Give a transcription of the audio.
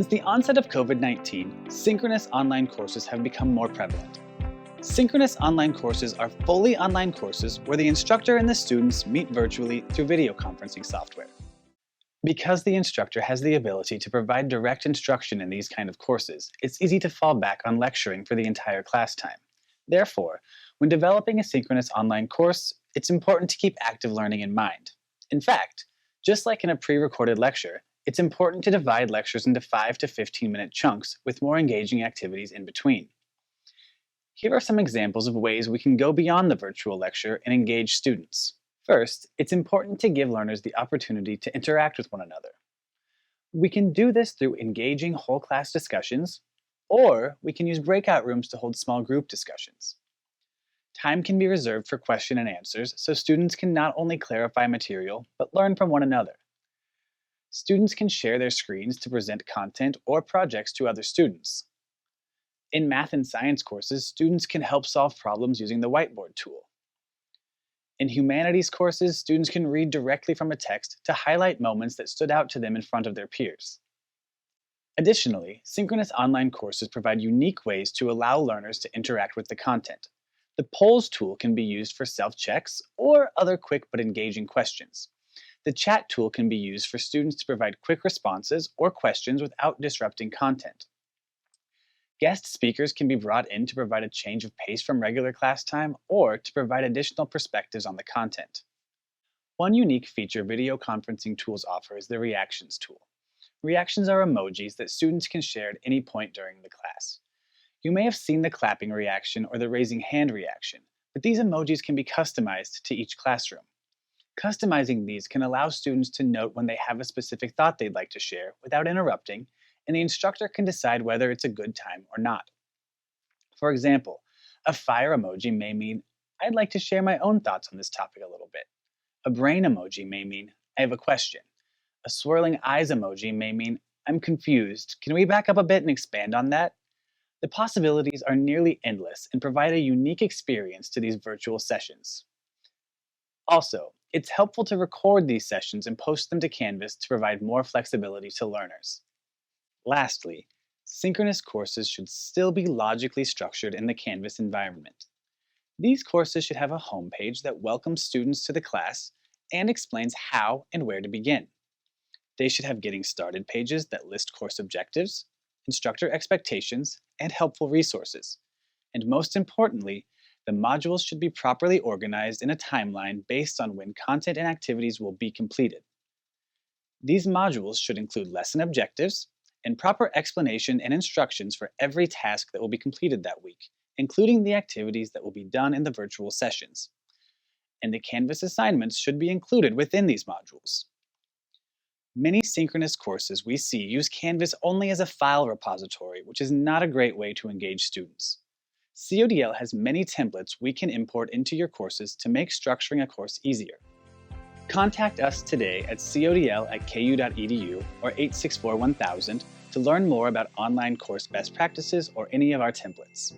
Since the onset of COVID-19, synchronous online courses have become more prevalent. Synchronous online courses are fully online courses where the instructor and the students meet virtually through video conferencing software. Because the instructor has the ability to provide direct instruction in these kind of courses, it's easy to fall back on lecturing for the entire class time. Therefore, when developing a synchronous online course, it's important to keep active learning in mind. In fact, just like in a pre-recorded lecture, it's important to divide lectures into 5 to 15-minute chunks with more engaging activities in between. Here are some examples of ways we can go beyond the virtual lecture and engage students. First, it's important to give learners the opportunity to interact with one another. We can do this through engaging whole class discussions, or we can use breakout rooms to hold small group discussions. Time can be reserved for question and answers so students can not only clarify material, but learn from one another. Students can share their screens to present content or projects to other students. In math and science courses, students can help solve problems using the whiteboard tool. In humanities courses, students can read directly from a text to highlight moments that stood out to them in front of their peers. Additionally, synchronous online courses provide unique ways to allow learners to interact with the content. The polls tool can be used for self-checks or other quick but engaging questions. The chat tool can be used for students to provide quick responses or questions without disrupting content. Guest speakers can be brought in to provide a change of pace from regular class time or to provide additional perspectives on the content. One unique feature video conferencing tools offer is the reactions tool. Reactions are emojis that students can share at any point during the class. You may have seen the clapping reaction or the raising hand reaction, but these emojis can be customized to each classroom. Customizing these can allow students to note when they have a specific thought they'd like to share without interrupting, and the instructor can decide whether it's a good time or not. For example, a fire emoji may mean, I'd like to share my own thoughts on this topic a little bit. A brain emoji may mean, I have a question. A swirling eyes emoji may mean, I'm confused. Can we back up a bit and expand on that? The possibilities are nearly endless and provide a unique experience to these virtual sessions. Also, it's helpful to record these sessions and post them to Canvas to provide more flexibility to learners. Lastly, synchronous courses should still be logically structured in the Canvas environment. These courses should have a homepage that welcomes students to the class and explains how and where to begin. They should have getting started pages that list course objectives, instructor expectations, and helpful resources. And most importantly, the modules should be properly organized in a timeline based on when content and activities will be completed. These modules should include lesson objectives and proper explanation and instructions for every task that will be completed that week, including the activities that will be done in the virtual sessions. And the Canvas assignments should be included within these modules. Many synchronous courses we see use Canvas only as a file repository, which is not a great way to engage students. CODL has many templates we can import into your courses to make structuring a course easier. Contact us today at codl@ku.edu or 864-1000 to learn more about online course best practices or any of our templates.